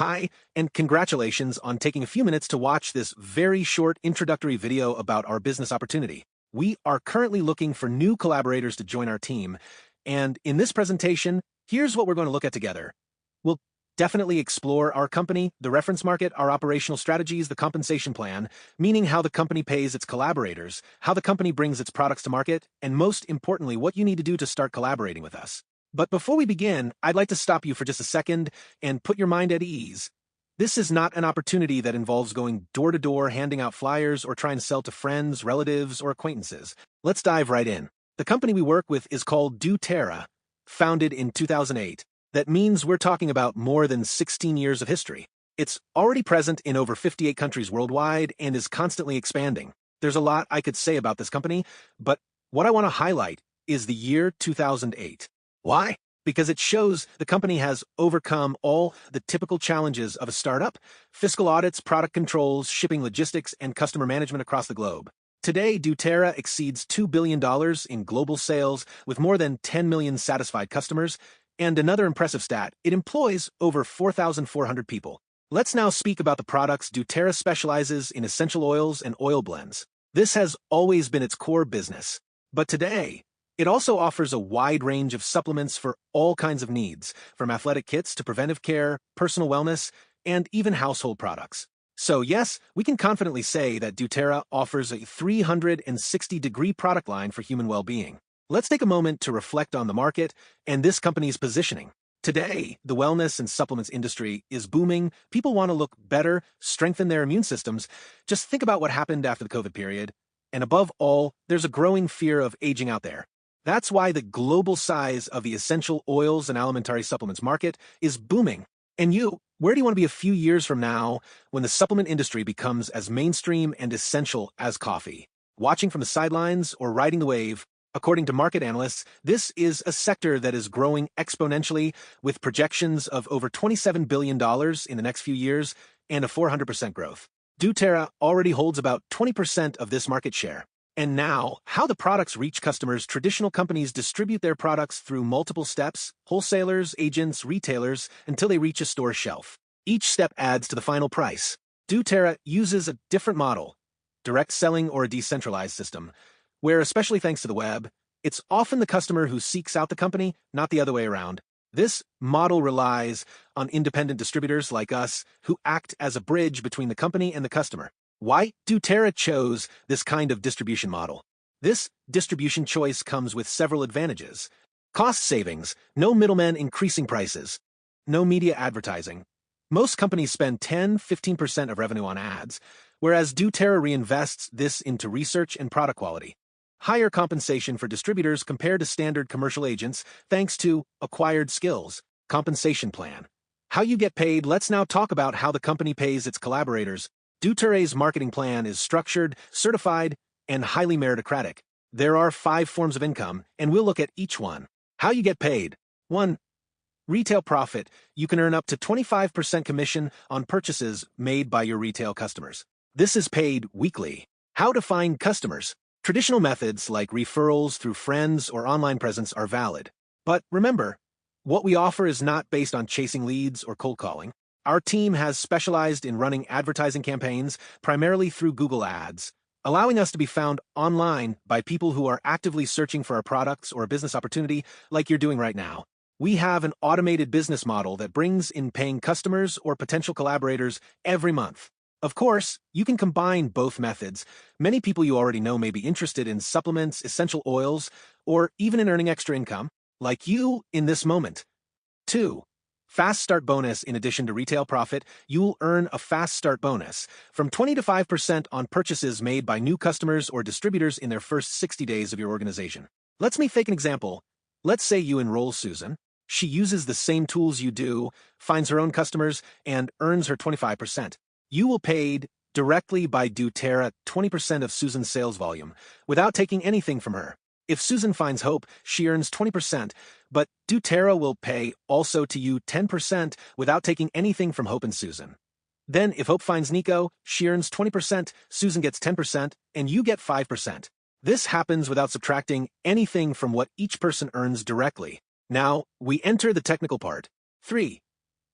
Hi, and congratulations on taking a few minutes to watch this very short introductory video about our business opportunity. We are currently looking for new collaborators to join our team, and in this presentation, here's what we're going to look at together. We'll definitely explore our company, the reference market, our operational strategies, the compensation plan, meaning how the company pays its collaborators, how the company brings its products to market, and most importantly, what you need to do to start collaborating with us. But before we begin, I'd like to stop you for just a second and put your mind at ease. This is not an opportunity that involves going door to door, handing out flyers, or trying to sell to friends, relatives, or acquaintances. Let's dive right in. The company we work with is called doTERRA, founded in 2008. That means we're talking about more than 16 years of history. It's already present in over 58 countries worldwide and is constantly expanding. There's a lot I could say about this company, but what I want to highlight is the year 2008. Why? Because it shows the company has overcome all the typical challenges of a startup: fiscal audits, product controls, shipping logistics, and customer management across the globe. Today, doTERRA exceeds $2 billion in global sales with more than 10 million satisfied customers, and another impressive stat, it employs over 4,400 people. Let's now speak about the products. doTERRA specializes in essential oils and oil blends. This has always been its core business. But today, it also offers a wide range of supplements for all kinds of needs, from athletic kits to preventive care, personal wellness, and even household products. So yes, we can confidently say that doTERRA offers a 360-degree product line for human well-being. Let's take a moment to reflect on the market and this company's positioning. Today, the wellness and supplements industry is booming. People want to look better, strengthen their immune systems. Just think about what happened after the COVID period. And above all, there's a growing fear of aging out there. That's why the global size of the essential oils and alimentary supplements market is booming. And you, where do you want to be a few years from now when the supplement industry becomes as mainstream and essential as coffee? Watching from the sidelines or riding the wave? According to market analysts, this is a sector that is growing exponentially with projections of over $27 billion in the next few years and a 400% growth. doTERRA already holds about 20% of this market share. And now, how the products reach customers. Traditional companies distribute their products through multiple steps: wholesalers, agents, retailers, until they reach a store shelf. Each step adds to the final price. doTERRA uses a different model: direct selling or a decentralized system, where, especially thanks to the web, it's often the customer who seeks out the company, not the other way around. This model relies on independent distributors like us who act as a bridge between the company and the customer. Why doTERRA chose this kind of distribution model? This distribution choice comes with several advantages: cost savings, no middlemen increasing prices, no media advertising. Most companies spend 10–15% of revenue on ads, whereas doTERRA reinvests this into research and product quality. Higher compensation for distributors compared to standard commercial agents thanks to acquired skills. Compensation plan. How you get paid. Let's now talk about how the company pays its collaborators. doTERRA's marketing plan is structured, certified, and highly meritocratic. There are 5 forms of income, and we'll look at each one. How you get paid. 1. Retail profit. You can earn up to 25% commission on purchases made by your retail customers. This is paid weekly. How to find customers. Traditional methods like referrals through friends or online presence are valid. But remember, what we offer is not based on chasing leads or cold calling. Our team has specialized in running advertising campaigns, primarily through Google Ads, allowing us to be found online by people who are actively searching for our products or a business opportunity like you're doing right now. We have an automated business model that brings in paying customers or potential collaborators every month. Of course, you can combine both methods. Many people you already know may be interested in supplements, essential oils, or even in earning extra income, like you in this moment. 2. Fast Start Bonus. In addition to retail profit, you'll earn a Fast Start Bonus from 20 to 5% on purchases made by new customers or distributors in their first 60 days of your organization. Let me take an example. Let's say you enroll Susan. She uses the same tools you do, finds her own customers, and earns her 25%. You will pay directly by doTERRA 20% of Susan's sales volume, without taking anything from her. If Susan finds Hope, she earns 20%, but doTERRA will pay also to you 10% without taking anything from Hope and Susan. Then, if Hope finds Nico, she earns 20%, Susan gets 10%, and you get 5%. This happens without subtracting anything from what each person earns directly. Now, we enter the technical part. 3.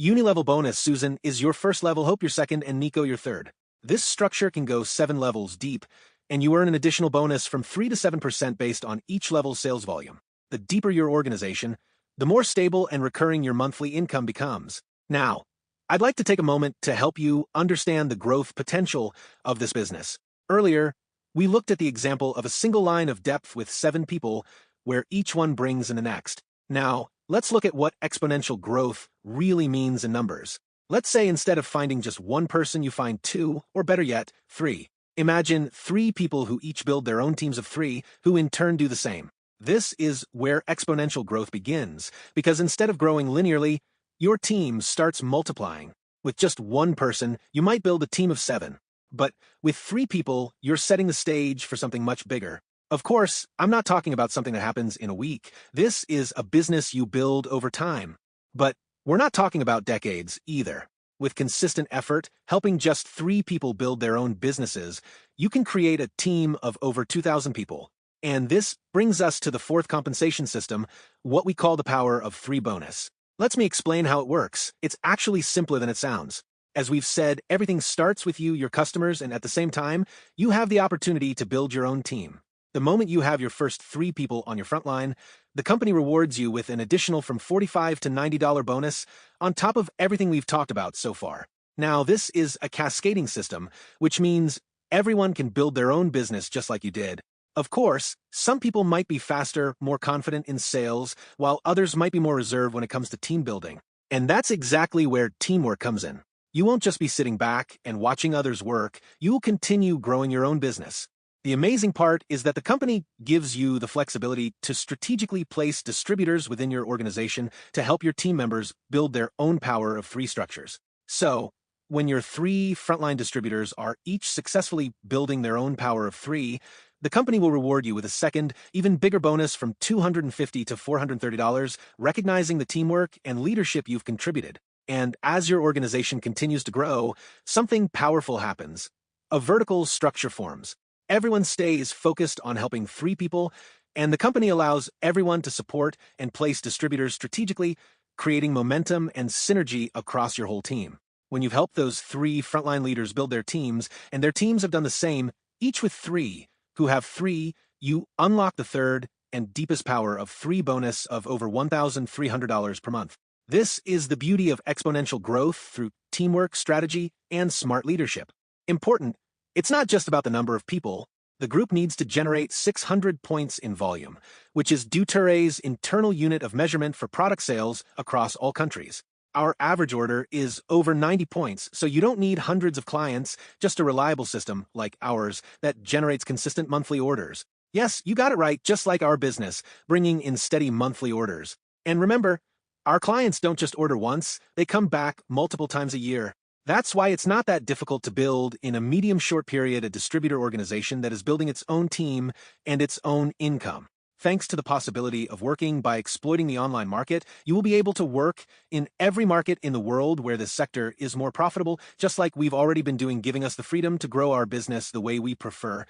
Unilevel bonus, Susan, is your first level, Hope your second, and Nico your third. This structure can go 7 levels deep, and you earn an additional bonus from 3 to 7% based on each level's sales volume. The deeper your organization, the more stable and recurring your monthly income becomes. Now, I'd like to take a moment to help you understand the growth potential of this business. Earlier, we looked at the example of a single line of depth with 7 people, where each one brings in the next. Now, let's look at what exponential growth really means in numbers. Let's say instead of finding just one person, you find 2, or better yet, 3. Imagine 3 people who each build their own teams of 3, who in turn do the same. This is where exponential growth begins, because instead of growing linearly, your team starts multiplying. With just one person, you might build a team of 7. But with 3 people, you're setting the stage for something much bigger. Of course, I'm not talking about something that happens in a week. This is a business you build over time. But we're not talking about decades either. With consistent effort, helping just 3 people build their own businesses, you can create a team of over 2,000 people. And this brings us to the 4th compensation system, what we call the power of 3 bonus. Let me explain how it works. It's actually simpler than it sounds. As we've said, everything starts with you, your customers, and at the same time, you have the opportunity to build your own team. The moment you have your first 3 people on your front line, the company rewards you with an additional from $45 to $90 bonus on top of everything we've talked about so far. Now, this is a cascading system, which means everyone can build their own business just like you did. Of course, some people might be faster, more confident in sales, while others might be more reserved when it comes to team building. And that's exactly where teamwork comes in. You won't just be sitting back and watching others work, you will continue growing your own business. The amazing part is that the company gives you the flexibility to strategically place distributors within your organization to help your team members build their own power of 3 structures. So, when your 3 frontline distributors are each successfully building their own power of 3, the company will reward you with a second, even bigger bonus from $250 to $430, recognizing the teamwork and leadership you've contributed. And as your organization continues to grow, something powerful happens. A vertical structure forms. Everyone stays focused on helping 3 people, and the company allows everyone to support and place distributors strategically, creating momentum and synergy across your whole team. When you've helped those 3 frontline leaders build their teams, and their teams have done the same, each with 3, who have 3, you unlock the 3rd and deepest power of 3 bonus of over $1,300 per month. This is the beauty of exponential growth through teamwork, strategy, and smart leadership. Important, it's not just about the number of people. The group needs to generate 600 points in volume, which is Duterre's internal unit of measurement for product sales across all countries. Our average order is over 90 points, so you don't need hundreds of clients, just a reliable system, like ours, that generates consistent monthly orders. Yes, you got it right, just like our business, bringing in steady monthly orders. And remember, our clients don't just order once, they come back multiple times a year. That's why it's not that difficult to build, in a medium-short period, a distributor organization that is building its own team and its own income. Thanks to the possibility of working by exploiting the online market, you will be able to work in every market in the world where this sector is more profitable, just like we've already been doing, giving us the freedom to grow our business the way we prefer.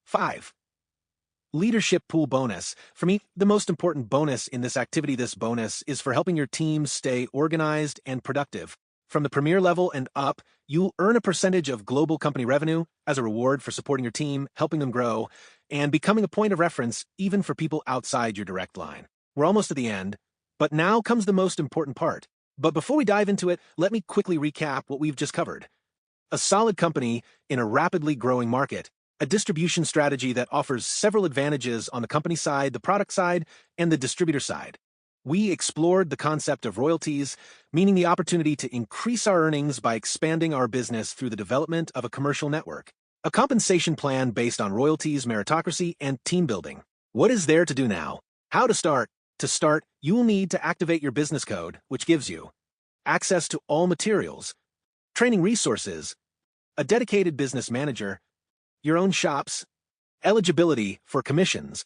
5. Leadership pool bonus. For me, the most important bonus in this activity, this bonus is for helping your team stay organized and productive. From the premier level and up, you'll earn a percentage of global company revenue as a reward for supporting your team, helping them grow, and becoming a point of reference even for people outside your direct line. We're almost at the end, but now comes the most important part. But before we dive into it, let me quickly recap what we've just covered. A solid company in a rapidly growing market, a distribution strategy that offers several advantages on the company side, the product side, and the distributor side. We explored the concept of royalties, meaning the opportunity to increase our earnings by expanding our business through the development of a commercial network. A compensation plan based on royalties, meritocracy, and team building. What is there to do now? How to start? To start, you will need to activate your business code, which gives you access to all materials, training resources, a dedicated business manager, your own shops, eligibility for commissions.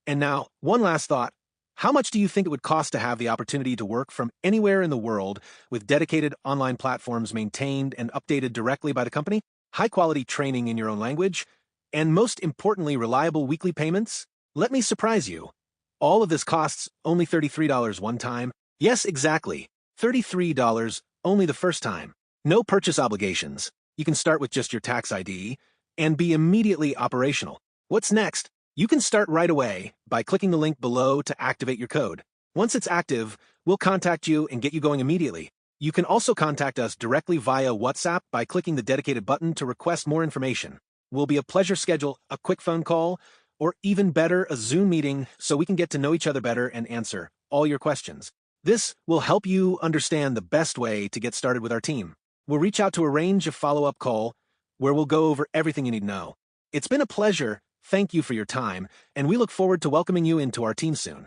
And now, one last thought. How much do you think it would cost to have the opportunity to work from anywhere in the world with dedicated online platforms maintained and updated directly by the company, high-quality training in your own language, and most importantly, reliable weekly payments? Let me surprise you. All of this costs only $33 one time. Yes, exactly. $33 only the first time. No purchase obligations. You can start with just your tax ID and be immediately operational. What's next? You can start right away by clicking the link below to activate your code. Once it's active, we'll contact you and get you going immediately. You can also contact us directly via WhatsApp by clicking the dedicated button to request more information. Will be a pleasure schedule a quick phone call, or even better, a Zoom meeting so we can get to know each other better and answer all your questions. This will help you understand the best way to get started with our team. We'll reach out to arrange a follow-up call where we'll go over everything you need to know. It's been a pleasure. Thank you for your time, and we look forward to welcoming you into our team soon.